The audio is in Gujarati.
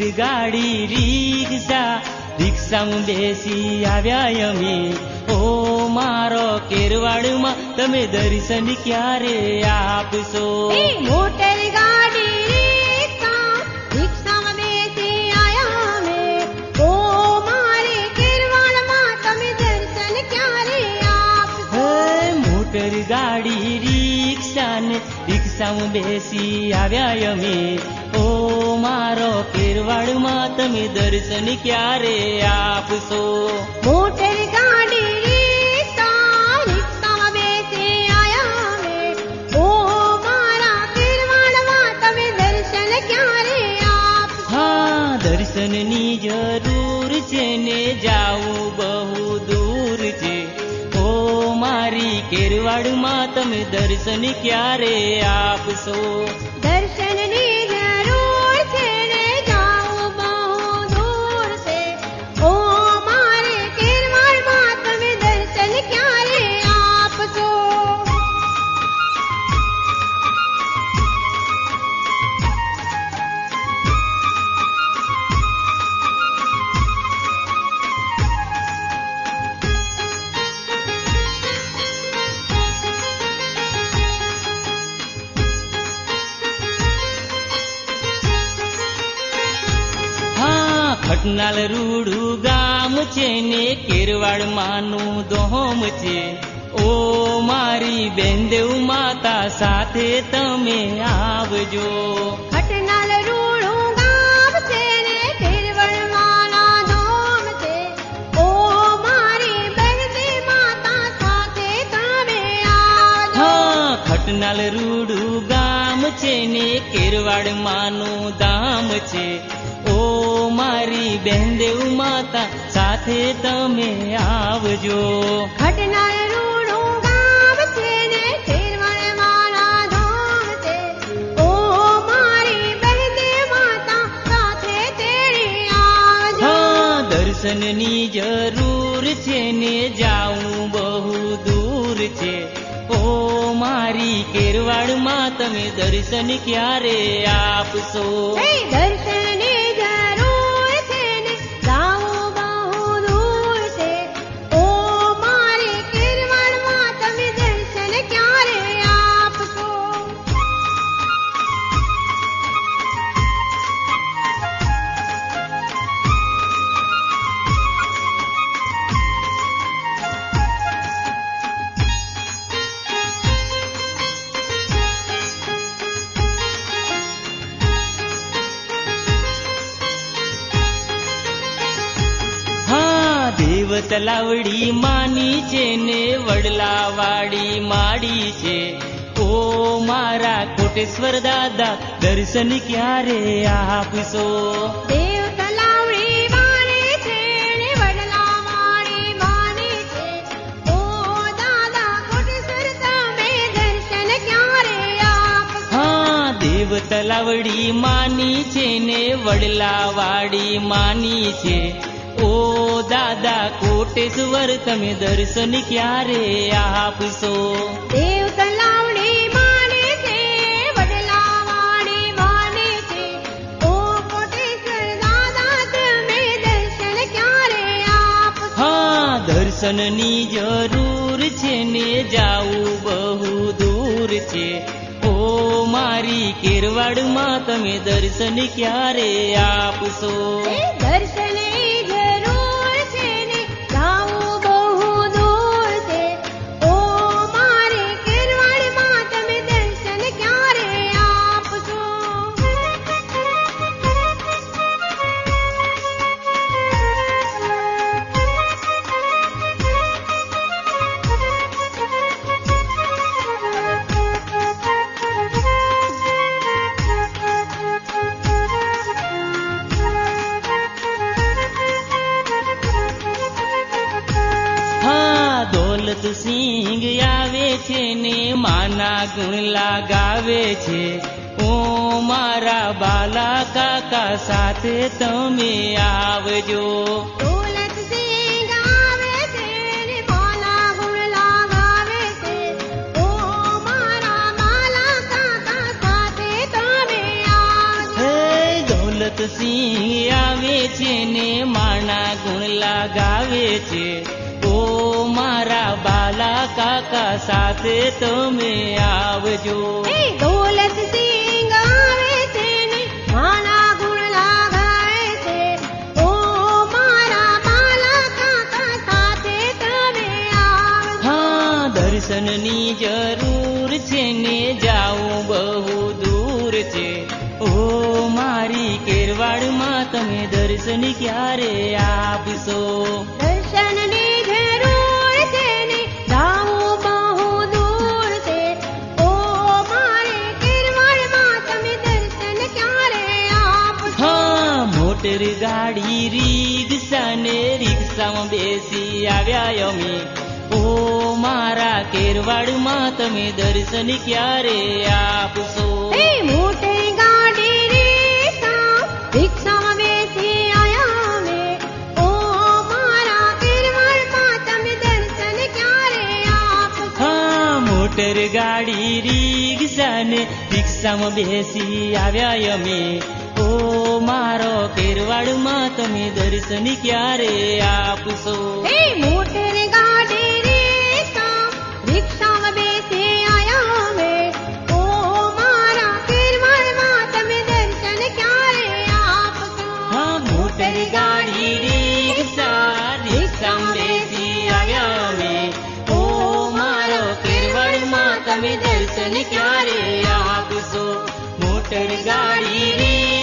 મોટર ગાડી રિક્ષા રિક્ષામાં બેસી આવ્યા અમે ઓ મારો કેરવાડમાં તમે દર્શન ક્યારે આપશો મોટર ગાડી રિક્ષામાં બેસી આયા અમે ઓ મારે કેરવાડમાં તમે દર્શન ક્યારે આપશો મોટર ગાડી રિક્ષામાં બેસી આવ્યા અમે ઓ મારો કેરવાડમાં તમે દર્શન ક્યારે આપશો મોટર ગાડી રિક્ષામાં બેસી આયા અમે ઓ મારા કેરવાડમાં તમે દર્શન ક્યારે આપશો હા દર્શનની જરૂર છે ને જાવું બહુ દૂર છે ઓ મારી કેરવાડમાં તમે દર્શન ક્યારે આપશો દર્શનની જરૂર છે ને જાવું બહુ દૂર છે ઓ મારે કેરવાડમાં તમે દર્શન ક્યારે આપશો ખટનાલ રૂડું ગામ છે ને કેરવાડમાંનું દોમ છે ઓ મારી બેનદેવ માતા સાથે તમે આવજો ખટનાલ રૂડું ગામ છે ને કેરવાડમાંના ધોમ છે ઓ મારી બેનદેવ માતા સાથે તમે આવજો હા ખટનાલ રૂડું ગામ છે ને કેરવાડમાંનું ધામ છે ઓ મારી બેનદેવ માતા સાથે તમે આવજો ખટનાલ રૂડું ગામ છે ને કેરવાડમાંના ધોમ છે ઓ મારી બેનદેવ માતા સાથે તેડી આવજો હા દર્શનની જરૂર છે ને જાવું બહુ દૂર છે ઓ મારી કેરવાડમાં તમે દર્શન ક્યારે આપશો દર્શનની જરૂર છે ને જાવું બહુ દૂર છે ઓ મારી કેરવાડમાં તમે દર્શન ક્યારે આપશો દેવ તલાવડી માની છે ને વડલાવાડી માડી છે ઓ મારા કોટેશ્વર દાદા દર્શન ક્યારે આપશો દેવ તલાવડી માની છે ને વડલાવાડી માની છે ઓ દાદા કોટેશ્વર તમે દર્શન ક્યારે આપશો હા દેવ તલાવડી માની છે ને વડલાવાડી માની છે ઓ દાદા કોટેશ્વર તમે દર્શન ક્યારે આપશો દેવ તલાવડી માની છે વડલાવાડી માની છે ઓ કોટેશ્વર દાદા તમે દર્શન ક્યારે આપશો હા દર્શનની જરૂર છે ને જાવું બહુ દૂર છે ઓ મારી કેરવાડમાં તમે દર્શન ક્યારે આપશો દર્શનની જરૂર છે ને જાવું બહુ દૂર છે ઓ મારે કેરવાડમાં તમે દર્શન ક્યારે આપશો સિંહ આવે છે ને માના ગુણ લાગાવે છે ઓ મારા બાલા કાકા સાથે તમે આવજો દોલતસિંહ આવે છે ને માના ગુણ લાગાવે છે ઓ મારા બાલા કાકા સાથે તમે આવજો હે દોલતસિંહ ગાવે છે. ઓ મારા બાલા કાકા સાથે તમે આવજો. એ દોલતસિંહ આવે છે ને માના ગુણ લગાય છે. ઓ મારા બાલા કાકા સાથે તમે આવજો. હા, દર્શનની જરૂર છે ને જાવું બહુ દૂર છે. ઓ મારી કેરવાડમાં તમે દર્શન ક્યારે આપશો? દર્શનની જરૂર છે ને જાવું બહુ દૂર છે. ઓ મારે કેરવાડમાં તમે દર્શન ક્યારે આપશો? હા, મોટર ગાડી રિક્ષા ને રિક્ષામાં બેસી આવ્યા અમે. ઓ મારા કેરવાડમાં તમે દર્શન ક્યારે આપશો? એ મોટી ગાડી રિક્ષામાં બેસી આયા અમે. ઓ મારા કેરવાડમાં તમે દર્શન ક્યારે આપશો? હા, મોટર ગાડી રિક્ષા ને રિક્ષામાં બેસી આવ્યા અમે. ઓ મારો કેરવાડમાં તમે દર્શન ક્યારે આપશો? એ મોટર ગાડી રિક્ષામાં બેસી આયા અમે. ઓ મારા કેરવાડમાં તમે દર્શન ક્યારે આપશો? હા, મોટર ગાડી રિક્ષામાં બેસી આવ્યા અમે. ઓ મારો કેરવાડમાં તમે દર્શન ક્યારે આપશો? મોટર ગાડી